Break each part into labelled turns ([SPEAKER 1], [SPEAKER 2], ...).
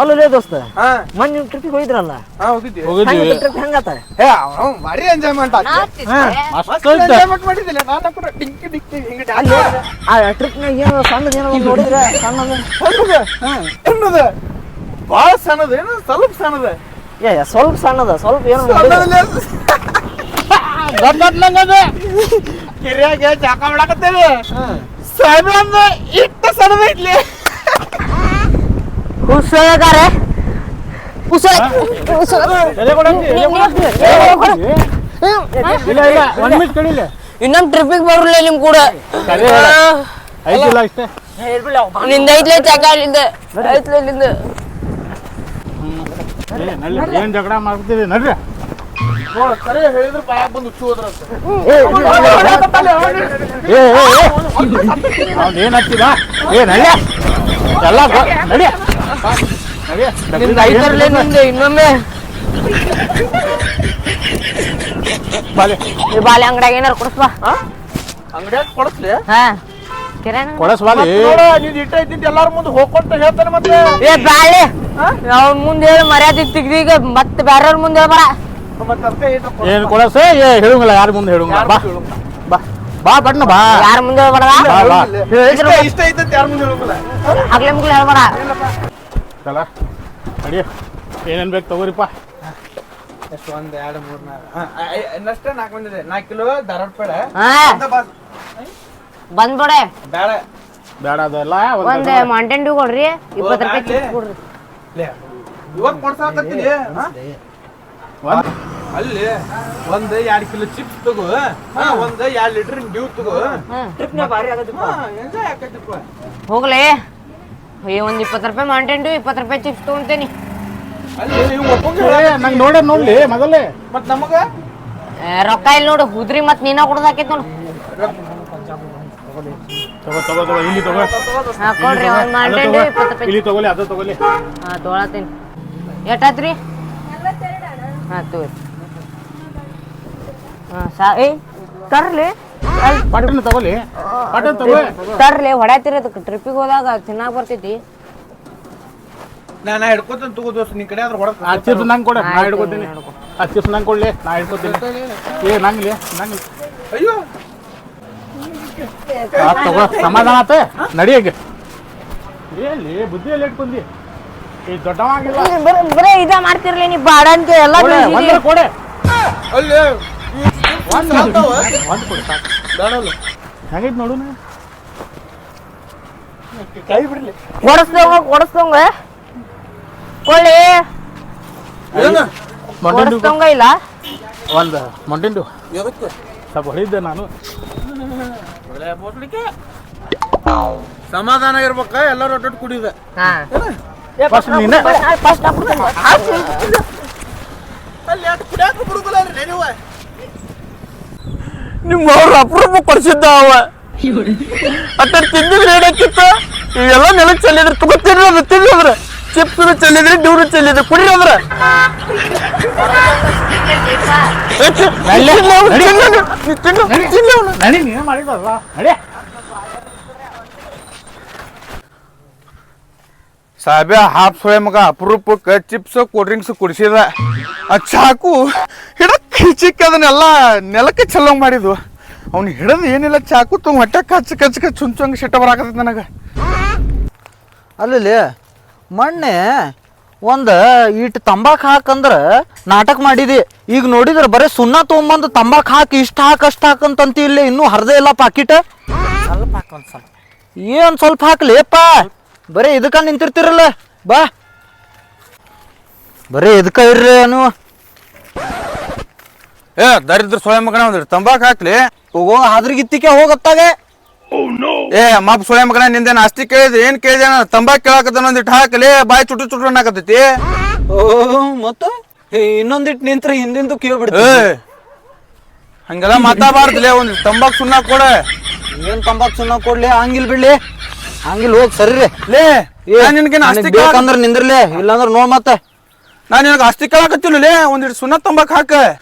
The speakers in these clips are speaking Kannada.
[SPEAKER 1] ಅಲ್ಲೇ ದೋಸ್ತ ಮೊನ್ನೆ ಟ್ರಿಪ್ಪಿಗೆ ಹೋಗಿದ್ರಲ್ಲ ಟ್ರಿಪ್ ಹೆಂಗಾತ
[SPEAKER 2] ಭಾರಿ ಎಂಜಾಯ್ಮೆಂಟ್ ಮಾಡಿದ್ದಿಲ್ಲ ನಾನು ಕೂಡ ಡಿಂಕಿ ಡಿಂಕಿ ಹಿಂಗೆ
[SPEAKER 1] ಆ ಟ್ರಿಪ್ನಾಗ ಏನೋ ಸಣ್ಣದ ಏನೋ ನೋಡಿದ್ರೆ ಸಣ್ಣದ
[SPEAKER 2] ಭಾಳ ಸಣ್ಣದ ಏನು ಸ್ವಲ್ಪ ಸಣ್ಣದ
[SPEAKER 1] ಸ್ವಲ್ಪ ಸಣ್ಣದ ಸ್ವಲ್ಪ ಏನೋ
[SPEAKER 2] ಕಿರಿಯಾಗ ಜಾಕ ಮಾಡಕತ್ತೇವೆ ಸಾಹೇಬ್ರ ಇಷ್ಟ ಸಣ್ಣದೈತ್ಲಿ
[SPEAKER 3] ಇನ್ನೊಂದು ಟ್ರಿಪ್ಪಿಗೆ ಬರಲ್ಲ ನಿಮ್ ಕೂಡ ನಿಂದ ಐತ್ಲೆ ಜಾಗ ಅಲ್ಲಿಂದ ಐತ್ಲೆ ಇಲ್ಲಿಂದ
[SPEAKER 4] ಏನ್ ಜಗಳ ಮಾಡ್ತೀವಿ ನಡ್ರಿ
[SPEAKER 2] ಹೇಳಿದ್ರು ಬಾಯಾಗ ಬಂದು ಹುಚ್ಚು ಹೋದ್ರಂತ
[SPEAKER 4] ಏನ್ ಹಚ್ಚಿದ ಏನ್ ನಡ್ಯ ಎಲ್ಲ ನಡಿಯ
[SPEAKER 3] ನಿಂದ ಐತರ್ಲೆ ನಿಂದ ಇನ್ನೊಮ್ಮೆ ಬಾಲೆ ಅಂಗಡಿಯಾಗ ಏನಾರು ಕೊಡಿಸ್ಬಾ
[SPEAKER 2] ಅಂಗಡಿಯಾಗ ಕೊಡಿಸ್ಲಿ
[SPEAKER 3] ಹಾ ಕಿರಾಣ
[SPEAKER 4] ಕೊಡಸ್ವಾಲಿ
[SPEAKER 2] ನೀನ್ ಇಟ್ಟ ಇದ್ದಿದ್ದು ಎಲ್ಲಾರ ಮುಂದೆ ಹೋಗ್ಕೊಂತ ಹೇಳ್ತಾನೆ ಮತ್ತೆ
[SPEAKER 3] ಏ ಬಾಳೆ ಅವ್ನ ಮುಂದೆ ಹೇಳಿ ಮರ್ಯಾದೆ ತೆಗ್ದೀಗ ಮತ್ತೆ ಬೇರೆಯವ್ರ ಮುಂದೆ ಹೇಳ್ಬಾರ
[SPEAKER 4] ಏನ್ ಕೊಡಸ ಹೇಳುಂಗಲ್ಲ ಯಾರ ಮುಂದೆ ಹೇಳುಂಗ ಬಾ ಬಾ ಬಾ ಬಣ್ಣ ಬಾ
[SPEAKER 3] ಯಾರ ಮುಂದೆ ಹೇಳ್ಬಾರ
[SPEAKER 2] ಇಷ್ಟ ಐತಂತ ಯಾರ ಮುಂದೆ ಹೇಳೋದಿಲ್ಲ
[SPEAKER 3] ಆಗ್ಲೇ ಮುಗ್ಲೇ ಹೇಳ್ಬಾರ
[SPEAKER 4] ಚಲ ನಡಿ ಏನೇನ್ ಬೇಕು ತಗೋರಿಪ್ಪ
[SPEAKER 2] ಎಷ್ಟು ಒಂದ್ 2 3 4 ಇನ್ನಷ್ಟೇ 4 ಬಂದಿದೆ 4 ಕಿಲೋ ಧಾರವಾಡ ಪೇಡ
[SPEAKER 3] ಬಂದ್ಬಿಡೆ
[SPEAKER 2] ಬೇಡ
[SPEAKER 4] ಬೇಡ ಅದೆಲ್ಲ
[SPEAKER 3] ಒಂದ್ ಮಾಂಟೇನ್ ಡ್ಯೂ ಕೊಡ್ರಿ 20 ರೂಪಾಯಿ ಚಿಪ್ಸ್ ಕೊಡ್ರಿ
[SPEAKER 2] ಇವತ್ತು ಕೊಡ್ಸಾಕತ್ತೀನಿ ಅಲ್ಲಿ ಒಂದ್ 2 ಕಿಲೋ ಚಿಪ್ಸ್ ತಗೋ ಒಂದ್ 2 ಲೀಟರ್ ಡ್ಯೂ ತಗೋ ಎಂಜಾಯ್ ಆಕೈತಿಪ್ಪ
[SPEAKER 3] ಹೋಗ್ಲೇ ಒಂದ್ 20 ರೂಪಾಯಿ ಮಾಂಟೇನ್ ಡ್ಯೂ 20 ರೂಪಾಯಿ ಚಿಪ್ಸ್ ತಗೊಂತೇನಿ
[SPEAKER 4] ನಂಗೆ ನೋಡ್ಲಿ ಮೊದಲೇ
[SPEAKER 2] ಮತ್ ನಮಗ
[SPEAKER 3] ರೊಕ್ಕ ಇಲ್ಲಿ ನೋಡು ಹುದ್ರಿ ಮತ್ ನೀನ ಕೊಡೋದಾಕೈತಿ ನೋಡು
[SPEAKER 4] ತಗೋ ಇಲ್ಲಿ ತಗೋ
[SPEAKER 3] ಕೊಡ್ರಿ ಒಂದ್ ಮಾಂಟೇನ್ ಡ್ಯೂ 20 ರೂಪಾಯಿ
[SPEAKER 4] ಇಲ್ಲಿ ತಗೋಲಿ ಅದು ತಗೋಲಿ
[SPEAKER 3] ತೊಗೊಳತೀನಿ ಎಷ್ಟಾತ್ರಿ ಹಾ ತಗೋರಿ ತರ್ಲಿ
[SPEAKER 4] ಪಟ್ಟಣ ತಗೋಲಿ ಪಟ್ಟಣ ತಗೋ
[SPEAKER 3] ತರ್ಲಿ ಹೊಡ್ಯಾತಿರ ಟ್ರಿಪ್ಪಿಗೆ ಹೋದಾಗ ತಿನ್ನಾಕ ಬರ್ತೈತಿ
[SPEAKER 2] ನಾ ಹಿಡ್ಕೊತೀನಿ ತಗೋ ದೋಸ್ತ ನಿನ್ ಕಡೆ ಆದ್ರೆ ಹೊಡಕ್
[SPEAKER 4] ಆ ಚಿಪ್ಸ್ ನಂಗೆ ಕೊಡ ನಾ ಹಿಡ್ಕೊತೀನಿ ಆ ಚಿಪ್ಸ್ ನಂಗೆ ಕೊಡ್ಲಿ ನಾ ಹಿಡ್ಕೊತೀನಿ ನಂಗೆ
[SPEAKER 2] ಅಯ್ಯೋ
[SPEAKER 4] ತಗೋ ಸಮಾಧಾನ ಆತ ನಡಿಯಾಗ ಎಲ್ಲಿ ಬುದ್ಧಿಯಲ್ಲಿ ಇಟ್ಕೊಂಡಿ ಈ ದೊಡ್ಡವಾಗಿಲ್ಲ
[SPEAKER 3] ಬರೇ ಇದ ಮಾಡ್ತಿರ್ಲಿ ನೀ ಬಾಡ ಅಂತ ಎಲ್ಲ
[SPEAKER 4] ಕೊಡೆ
[SPEAKER 2] ಅಲ್ಲಿ
[SPEAKER 4] ಒಂದು ಕೊಡಿ ಸಾಕು
[SPEAKER 2] ಬೇಡಲ್ಲ
[SPEAKER 4] ಹೆಂಗೈತೆ ನೋಡು
[SPEAKER 2] ಕೈ ಬಿಡ್ಲಿ
[SPEAKER 3] ಕೊಡಸ್ದಂಗ ಕೊಳ್ಳಿ ಕೊಡಸ್ದಂಗ ಇಲ್ಲ
[SPEAKER 4] ಒಂದು ಮೊಂಟಿಂಡು ಸ್ವಲ್ಪ ಹೊಡಿದ್ದೆ ನಾನು
[SPEAKER 2] ಸಮಾಧಾನ ಇರ್ಬೇಕ ಎಲ್ಲರೂ ಒಟ್ಟೊಟ್ಟು ಕುಡಿದ
[SPEAKER 4] ಫಸ್ಟ್ ನೀನೆ
[SPEAKER 2] ಅಲ್ಲಿ ಅದು ಕುಡಿಯಾಕ ಬಿಡುಗಲ್ಲ ನೀವು
[SPEAKER 1] ನಿಮ್ಮವ್ರ ಅಪರೂಪ ಕೊಡ್ಸಿದ್ದ ಅವ ಅಟ್ಟ ತಿಂದಿದ್ರೆ ಏನಕ್ಕಿತ್ತ ಇವೆಲ್ಲ ನೆಲಕ್ಕೆ ಚೆಲ್ಲಿದ್ರೆ ತಗೋತಿರ್ರಿ ಅದು ತಿನ್ನೋದ್ರ ಚಿಪ್ಸ್ ಚೆಲ್ಲಿದ್ರಿ ಡ್ಯೂರು ಚೆಲ್ಲಿದ್ರಿ ಕುಡಿಯೋದ್ರ
[SPEAKER 4] ನಡಿ ನೀನು ಮಾಡಿದಲ್ಲ ನಡಿ
[SPEAKER 2] ಸಾಬ್ಯ ಹಾಫ್ ಸೊಳೆ ಮಗ ಅಪರೂಪಕ್ಕೆ ಚಿಪ್ಸ್ ಕೋಲ್ಡ್ ಡ್ರಿಂಕ್ಸ್ ಕುಡಿಸಿದ ಆ ಚಾಕು ಹಿಡಕ್ ಕಿಚಿಕ್ ಅದನ್ನೆಲ್ಲ ನೆಲಕ್ಕೆ ಚೆಲ್ಲಂಗ್ ಮಾಡಿದ್ವು ಅವ್ನು ಹಿಡದ್ ಏನಿಲ್ಲ ಚಾಕು ತುಂಬ ಹೊಟ್ಟೆ ಕಚ್ಚ ಚುಂಚಂಗ್ ಸಿಟ್ಟ ಬರಾಕತ್ತೈತಿ ನನಗೆ
[SPEAKER 1] ಅಲ್ಲಿ ಮೊನ್ನೆ ಒಂದು ಇಟ್ಟು ತಂಬಾಕು ಹಾಕಂದ್ರೆ ನಾಟಕ ಮಾಡಿದಿ ಈಗ ನೋಡಿದ್ರೆ ಬರೀ ಸುಣ್ಣ ತೊಗೊಂಬಂದು ತಂಬಾಕು ಹಾಕಿ ಇಷ್ಟು ಹಾಕಿ ಅಷ್ಟು ಹಾಕಂತಂತಿ ಇಲ್ಲಿ ಇನ್ನೂ ಹರಿದೇ ಇಲ್ಲ ಪಾಕಿಟ್
[SPEAKER 2] ಸ್ವಲ್ಪ ಹಾಕೊಂಡ್ ಸ್ವಲ್ಪ
[SPEAKER 1] ಏನು ಸ್ವಲ್ಪ ಹಾಕ್ಲಿಪ್ಪ ಬರೀ ಇದಕ್ಕ ನಿಂತಿರ್ತಿರಲ್ಲ ಬಾ ಬರೀ ಇದಕ್ಕ ಇರ್ರಿ ನೀವು
[SPEAKER 2] ದರಿದ್ರ ಸೊಳೆ ಮಗನ ಒಂದಿಟ್ಟು ತಂಬಾಕು ಹಾಕ್ಲಿ
[SPEAKER 1] ಹೋಗೋ ಹಾದ್ರಿಗಿತ್ತಿಕೆ ಹೋಗತ್ತಾಗೆ
[SPEAKER 2] ಮಪ್ಪ ಸೊಳೆ ಮಗನ ನಿಂದೇನು ಅಸ್ತಿ ಕೇಳಿದ್ರೆ ಏನ್ ಕೇಳಿದೆ ತಂಬಾಕು ಕೇಳಾಕತ್ತ ಒಂದಿಟ್ಟು ಹಾಕಲಿ ಬಾಯಿ ಚುಟ್ಟು ಚುಟ್ಟು ಅನ್ನಕತ್ತೈತಿ
[SPEAKER 1] ಮತ್ತ ಇನ್ನೊಂದಿಟ್ಟು ನಿಂತ್ರೆ ಹಿಂದಿಂದು ಕೇಳ್ಬಿಡ್ತ
[SPEAKER 2] ಹಂಗೆಲ್ಲ ಮಾತಾಡಬಾರ್ದಲೇ ಒಂದ್ ತಂಬಾಕು ಸುಣ್ಣ ಕೊಡ
[SPEAKER 1] ಏನ್ ತಂಬಾಕು ಸುಣ್ಣ ಕೊಡ್ಲಿ ಹಂಗಿಲ್ ಬಿಡ್ಲಿ ಹಂಗಿಲ್ ಹೋಗ್ ಸರಿ
[SPEAKER 2] ಲೇ ನಿನ್ಗೇನು ಅಸ್ತಿ
[SPEAKER 1] ಬೇಕಂದ್ರ ನಿಂದ್ರಲೇ ಇಲ್ಲಾಂದ್ರ ನೋಡ್ ಮತ್ತೆ
[SPEAKER 2] ನಾನು ನಿನಗೆ ಅಸ್ತಿ ಕೇಳಾಕತ್ತಿಲ್ಲ ಒಂದಿಟ್ಟು ಸುಣ್ಣ ತಂಬಾಕು ಹಾಕ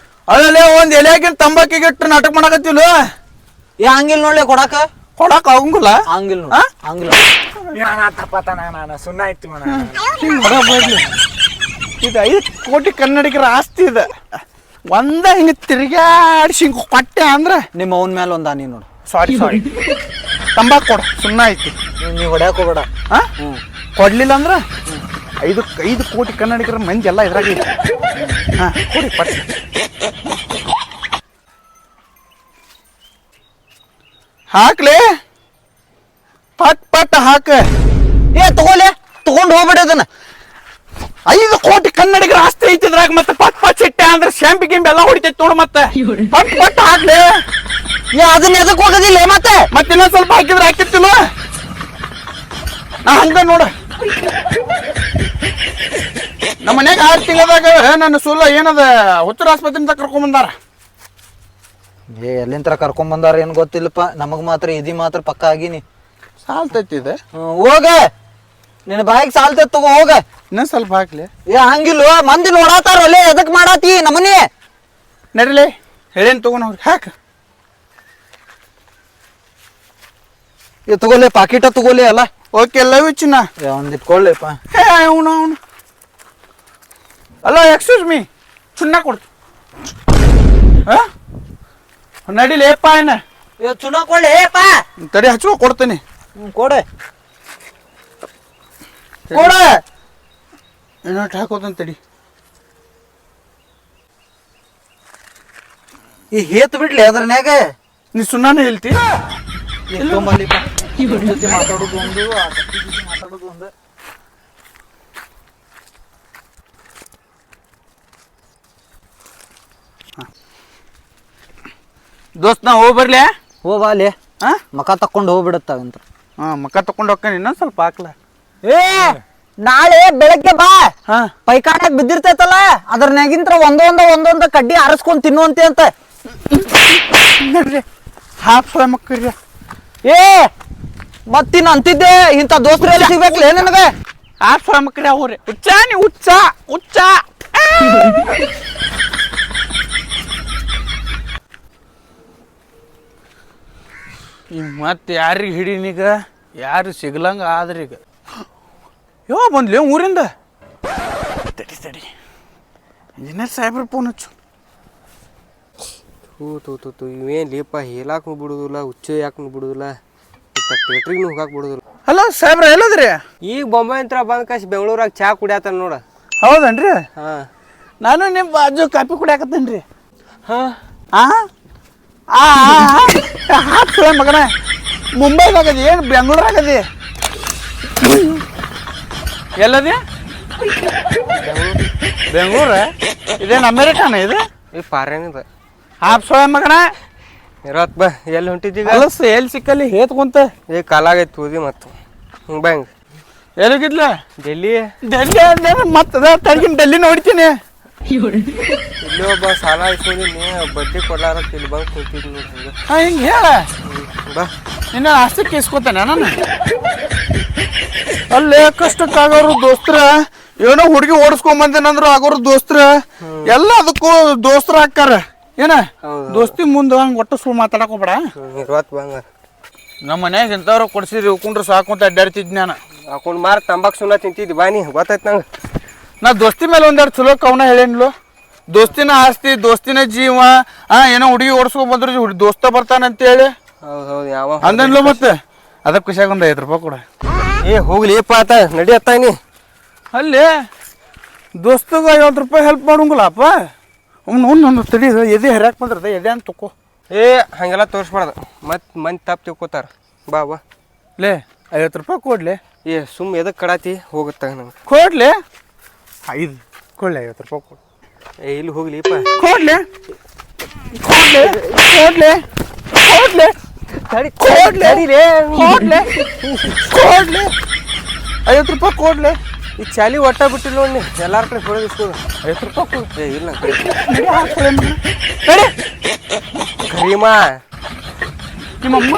[SPEAKER 2] ಅಲ್ಲೇ ಒಂದ್ ಎಲೆಯಾಗಿನ ತಂಬಾಕಿಗೆ ಇಟ್ಟು ನಾಟಕ ಮಾಡಕತ್ತಿಲ್ಲ
[SPEAKER 1] ಹಂಗಿಲ್ ನೋಡ್ಲಿ ಕೊಡಾಕ
[SPEAKER 2] ಕೊಡಾಕ ಆಗಂಗಿಲ್ಲ
[SPEAKER 1] ಹಂಗಿಲ್ ಹಂಗಿಲ್ಲ
[SPEAKER 5] ನಾನು ಸುಣ್ಣ ಆಯ್ತು
[SPEAKER 2] ಹಿಂಗ್ ಹೊರ ಬರ್ಲಿ ಇದು 5 ಕೋಟಿ ಕನ್ನಡಿಗರ ಆಸ್ತಿ ಇದೆ ಒಂದ ಹಿಂಗ ತಿರ್ಗಾಡಿಸಿ ಹಿಂಗ ಕೊಟ್ಟೆ ಅಂದ್ರ
[SPEAKER 1] ನಿಮ್ಮ ಅವನ ಮೇಲೆ ಒಂದ ನೀ ನೋಡು.
[SPEAKER 2] ಸಾರಿ ತಂಬಾಕು ಕೊಡು ಸುಣ್ಣ ಐತಿ
[SPEAKER 1] ನೀವು ಹೊಡ್ಯಾಕ ಹೋಗ್ಬೇಡ.
[SPEAKER 2] ಹಾ ಕೊಡ್ಲಿಲ್ಲ ಅಂದ್ರ 5 ಕೋಟಿ ಕನ್ನಡಿಗರ ಮಂದಿ ಎಲ್ಲ ಇದ್ರಾಗ ಐತಿ. ಹಾ ಕೊಡಿ ಪಟ್ಟ ಹಾಕ್ಲಿ ಪಟ್ ಹಾಕ.
[SPEAKER 1] ಏ ತಗೋಲೆ ತಗೊಂಡ್ ಹೋಗ್ಬೇಡ ಅದನ್ನ.
[SPEAKER 2] 5 ಕೋಟಿ ಕನ್ನಡಿಗರ ಆಸ್ತಿ ಐತಿದ್ರಾಗ ಮತ್ತೆ ಪಟ್ ಸಿಟ್ಟೆ ಅಂದ್ರೆ ಶಾಂಪಿ ಗಿಂಬಿ ಎಲ್ಲ ಹೊಡಿತೈತಿ ನೋಡು ಮತ್ತೆ ಪಟ್ ಹಾಕ್ಲಿ.
[SPEAKER 1] ಏ ಅದನ್ನ ಎದಕ್ ಹೋಗೋದಿಲ್ಲ ಮತ್ತೆ
[SPEAKER 2] ಇನ್ನೊಂದ್ ಸ್ವಲ್ಪ ಹಾಕಿದ್ರೆ ಹಾಕಿರ್ತಿಲ್ಲ ನಾ ಹಂಗ ನೋಡ. ನಮ್ಮ ಮನ್ಯಾಗ 6 ತಿಂಗಳದಾಗ ನನ್ನ ಸುಳ್ಳ ಏನದ ಹುಚ್ಚರ ಆಸ್ಪತ್ರೆಯಿಂದ ಕರ್ಕೊಂಡ್ ಬಂದಾರ.
[SPEAKER 1] ಏ ಎಲ್ಲಿಂತ್ರ ಕರ್ಕೊಂಡ್ ಬಂದಾರ ಏನ್ ಗೊತ್ತಿಲ್ಲಪ್ಪ ನಮಗ್ ಮಾತ್ರ ಇದಿ ಮಾತ್ರ ಪಕ್ಕ ಆಗಿನಿ.
[SPEAKER 2] ಸಾಲ್ತೈತಿ ಇದೆ
[SPEAKER 1] ಹೋಗ ನಿನ್ನ ಬಾಯಿಗೆ ಸಾಲ್ತೈತ್ ತಗೋ ಹೋಗ.
[SPEAKER 2] ಇನ್ನೊಂದ್ ಸ್ವಲ್ಪ ಹಾಕ್ಲಿ.
[SPEAKER 1] ಏ ಹಂಗಿಲ್ವ ಮಂದಿ ನೋಡಾತಾರ ಒಲೆ ಎದಕ್ ಮಾಡಾತಿ ನಮ್ಮನಿ
[SPEAKER 2] ನಡಿಲಿ ಹೇಳೇನ್ ತಗೊಂಡ್ರಿ ಹಾಕ.
[SPEAKER 1] ಏ ತಗೋಲೆ ಪಾಕಿಟ ತಗೋಲೆ ಅಲ್ಲ.
[SPEAKER 2] ಓಕೆ ಲವ್ ಯು ಚಿನ್ನ.
[SPEAKER 1] ಒಂದ್ ಇಟ್ಕೊಳ್ಳಿಪ್ಪ.
[SPEAKER 2] ಹೇ ಅವನು ಅಲ್ಲ ಎಕ್ಸ್ಕ್ಯೂಸ್ ಮೀ ಚುನ್ನ ಕೊಡ್ತು ನಡಿಲಿ ಏಪ್ಪ ಏನ
[SPEAKER 1] ಚುನಾ ಕೊಳ್ಳಿ
[SPEAKER 2] ತಡಿ ಹಚ್ಚುವ ಕೊಡ್ತೀನಿ.
[SPEAKER 1] ಕೊಡೆ
[SPEAKER 2] ಕೊಡ ಏನೋಟ್ ಹಾಕೋದಂತ ತಡಿ.
[SPEAKER 1] ಈ ಹೇತ್ ಬಿಡ್ಲಿ ಅದ್ರನ್ಯಾಗ
[SPEAKER 2] ನೀ ಸುಣ್ಣಾನೇ ಹೇಳ್ತಿ.
[SPEAKER 1] ಜೊತೆ ಮಾತಾಡೋದು ಒಂದು ಆ ಕತ್ತಿ ಜೊತೆ ಮಾತಾಡೋದು ಒಂದು.
[SPEAKER 2] ದೋಸ್ತ್ ನಾ ಹೋಗಿ ಬರ್ಲಿ.
[SPEAKER 1] ಹೋಬಾ ಅಲ್ಲಿ
[SPEAKER 2] ಹಾ
[SPEAKER 1] ಮಕ ತಕ್ಕೊಂಡು ಹೋಗ್ಬಿಡತ್ತಾವಂತ.
[SPEAKER 2] ಹಾ ಮಕ್ಕ ತಕೊಂಡ್ ಹೋಗ್ತಾನೆ ಇನ್ನೊಂದ್ ಸ್ವಲ್ಪ ಹಾಕ್ಲ.
[SPEAKER 1] ಏ ನಾಳೆ ಬೆಳಗ್ಗೆ ಬಾ.
[SPEAKER 2] ಹಾ
[SPEAKER 1] ಪೈಖಾನ್ಯಾಗ ಬಿದ್ದಿರ್ತೈತಲ್ಲ ಅದ್ರನ್ಯಾಗಿಂತ್ರ ಒಂದೊಂದ ಕಡ್ಡಿ ಆರಿಸ್ಕೊಂಡ್ ತಿನ್ನುವಂತೆ ಅಂತ.
[SPEAKER 2] ನಡ್ರಿ ಹಾಫ್ ಸೋಯ ಮಕ್ಕಳ್ರಿ.
[SPEAKER 1] ಏ ಮತ್ತಿನ್ ಅಂತಿದ್ದೆ ಇಂಥ ದೋಸ್ತ್ರು ಎಲ್ಲ ಸಿಗ್ಬೇಕಲ್ಲ ನಿನಗೆ.
[SPEAKER 2] ಹಾಫ್ ಸೋಯ ಮಕ್ಕಳ್ರಿ ಅವ್ರಿ ಹುಚ್ಚ ನೀ ಹುಚ್ಚ ಹುಚ್ಚ. ಈಗ ಮತ್ತೆ ಯಾರಿಗೆ ಹಿಡೀನೀಗ ಯಾರು ಸಿಗ್ಲಂಗ ಆದ್ರೀಗ ಯಾವ ಬಂದ್ಲಿ ಊರಿಂದ. ತಡಿ ಇಂಜಿನಿಯರ್ ಸಾಹೇಬ್ರ ಫೋನ್ ಹಚ್ಚು.
[SPEAKER 5] ತೂ ಇವೇನು ಲೇಪ ಹೇಳಾಕು ಬಿಡುದಿಲ್ಲ ಹುಚ್ಚ ಯಾಕೆ ಬಿಡುದಿಲ್ಲ ಥಿಯೇಟ್ರಿಗೂ ಹೋಗಾಕ್ ಬಿಡುದಿಲ್ಲ.
[SPEAKER 2] ಹಲೋ ಸಾಹೇಬ್ರ ಎಲ್ಲದ್ರಿ?
[SPEAKER 5] ಈಗ ಬೊಂಬೆ ಅಂತ ಬಂದ್ ಕಾಶಿ ಬೆಂಗಳೂರಾಗ ಚಾ ಕುಡಿಯತ್ತಾನ ನೋಡ.
[SPEAKER 2] ಹೌದನ್ರಿ?
[SPEAKER 5] ಹಾ
[SPEAKER 2] ನಾನು ನಿಮ್ಮ ಬಾಜು ಕಾಪಿ ಕುಡಿಯಾಕತ್ತೇನ್ರಿ.
[SPEAKER 5] ಹಾ
[SPEAKER 2] ಹಾಫ್ ಮಗನ ಮುಂಬೈದಾಗದಿ ಏನು ಬೆಂಗಳೂರಾಗದಿ ಎಲ್ಲದಿ? ಬೆಂಗಳೂರ ಇದೇನು ಅಮೇರಿಕಾನ ಇದು?
[SPEAKER 5] ಈ ಪಾರೇನಿದ
[SPEAKER 2] ಹಾಫ್ ಸೋಯ ಮಗನ
[SPEAKER 5] ಇರತ್ ಬಾ ಎಲ್ಲಿ ಹೊಂಟಿದ್ದೀಗ?
[SPEAKER 2] ಅಲಸ್ ಎಲ್ಲಿ ಸಿಕ್ಕಲ್ಲಿ ಹೇತ್ಕೊಂತ
[SPEAKER 5] ಏ ಕಾಲಾಗೈತಿ ಓದಿ ಮತ್ತು ಬ್ಯಾಂಕ್
[SPEAKER 2] ಎಲ್ಲಿಗಿದ್ಲ?
[SPEAKER 5] ಡೆಲ್ಲಿ
[SPEAKER 2] ಮತ್ತದ ತಗಿನ ಡೆಲ್ಲಿ ನೋಡ್ತೀನಿ.
[SPEAKER 5] ಇಲ್ಲಿ ಒಬ್ಬ ಸಾಲ ಇಸ್ಕೊಂಡಿನಿ ಬಡ್ಡಿ ಕೊಡ್ಲಾರ ಇಲ್ಲಿ ಬಂದು ಕುಂತಿದ್ ನೋಡಿ.
[SPEAKER 2] ಹಿಂಗೆ ಹೇಳ
[SPEAKER 5] ಬಾ
[SPEAKER 2] ನಿನ್ನ ಆಸ್ತಿಕ್ಕೆ ಇಸ್ಕೊತಾನೆ ನಾನು. ಅಲ್ಲೇ ಕಷ್ಟಕ್ಕಾಗೋರು ದೋಸ್ತ್ರ ಏನೋ ಹುಡುಗಿ ಓಡಿಸ್ಕೊಂಬಂದೇನಂದ್ರು ಆಗೋರು ದೋಸ್ತ್ರ ಎಲ್ಲ ಅದಕ್ಕೂ ದೋಸ್ತ್ರ ಹಾಕ್ಕಾರ ಏನ ದೋಸ್ತಿ ಮುಂದೆ ಹಂಗೆ ಒಟ್ಟು ಸುಳ್ಳು ಮಾತಾಡಕ್ ಹೋಗ್ಬೇಡ.
[SPEAKER 5] ಇರುವತ್ತು ಬಂಗ
[SPEAKER 2] ನಮ್ಮ ಮನ್ಯಾಗ ಇಂಥವ್ರು ಕೊಡ್ಸಿದ್ರಿ ಉಕ್ಕೊಂಡ್ರು ಸಾಕು ಅಂತ ಅಡ್ಡಾಡ್ತಿದ್ ನಾನು.
[SPEAKER 5] ಹಾಕೊಂಡು ಮಾರ ತಂಬಾಕು ಸುಣ್ಣ ತಿಂತಿದ್ದಿ ಬಾನಿ ಗೊತ್ತಾಯ್ತು ನಂಗೆ.
[SPEAKER 2] ನಾ ದೋಸ್ತಿ ಮೇಲೆ ಒಂದೆರಡು ಚಲೋ ಕವನ ಹೇಳೇನ್ಲು. ದೋಸ್ತಿನ ಆಸ್ತಿ ದೋಸ್ತಿನ ಜೀವ ಏನೋ ಹುಡುಗಿ ಓಡಿಸ್ಕೊಂಡ್ ಬಂದ್ರು ದೋಸ್ತ ಬರ್ತಾನಂತೇಳಿ
[SPEAKER 5] ಹೌದು ಯಾವ
[SPEAKER 2] ಅಂದನ್ಲು ಮತ್ತೆ ಅದಕ್ಕೆ ಖುಷಿಯಾಗ ಒಂದು 5 ರೂಪಾಯಿ ಕೊಡ.
[SPEAKER 5] ಏ ಹೋಗ್ಲಿಪ್ಪ ಆತ ನಡಿ ಅತ್ತಾನಿ.
[SPEAKER 2] ಅಲ್ಲಿ ದೋಸ್ತಗ 50 ರೂಪಾಯಿ ಹೆಲ್ಪ್ ಮಾಡೋಂಗಿಲ್ಲಪ್ಪ. ಒಂದು ತಡಿ ಎದೆ ಹರಿಯಾಕ್ ಬಂದ್ರದ ಎದೆ ಅಂತ ತಕೋ.
[SPEAKER 5] ಏ ಹಂಗೆಲ್ಲ ತೋರಿಸ್ಬಾರ್ದು ಮತ್ತೆ ಮಂದಿ ತಪ್ಪು ತಿಳ್ಕೊತಾರ. ಬಾ ಬಾ
[SPEAKER 2] ಲೇ 50 ರೂಪಾಯಿ ಕೊಡ್ಲಿ.
[SPEAKER 5] ಏ ಸುಮ್ಮ ಎದಕ್ಕೆ ಕಡಾತಿ ಹೋಗುತ್ತ ನಂಗೆ
[SPEAKER 2] ಕೊಡ್ಲಿ 5 ಕೊಡ್ಲಿ 50 ರೂಪಾಯಿ ಕೊಡು.
[SPEAKER 5] ಏ ಇಲ್ಲಿ ಹೋಗ್ಲಿಪ್ಪ
[SPEAKER 2] ಕೊಡ್ಲಿ ಕೊಡ್ಲಿ ಕೊಡ್ಲಿ ಕೊಡ್ಲಿ ಕೊಡ್ಲಿ ಕೊಡ್ಲಿ ಕೊಡ್ಲಿ 50 ರೂಪಾಯಿ ಕೊಡ್ಲಿ.
[SPEAKER 5] ಈ ಚಾಲಿ ಒಟ್ಟ ಬಿಟ್ಟಿಲ್ಲ ನೋಡಿ ಎಲ್ಲಾರ ಕಡೆ ಹೊಡೆದು ಇಸ್ಕೋದು
[SPEAKER 2] 50 ರೂಪಾಯಿ ಕೊಡು.
[SPEAKER 5] ಏ ಇಲ್ಲ
[SPEAKER 2] ನಡಿ
[SPEAKER 5] ಕರೀಮಾ
[SPEAKER 2] ನಿಮ್ಮಮ್ಮ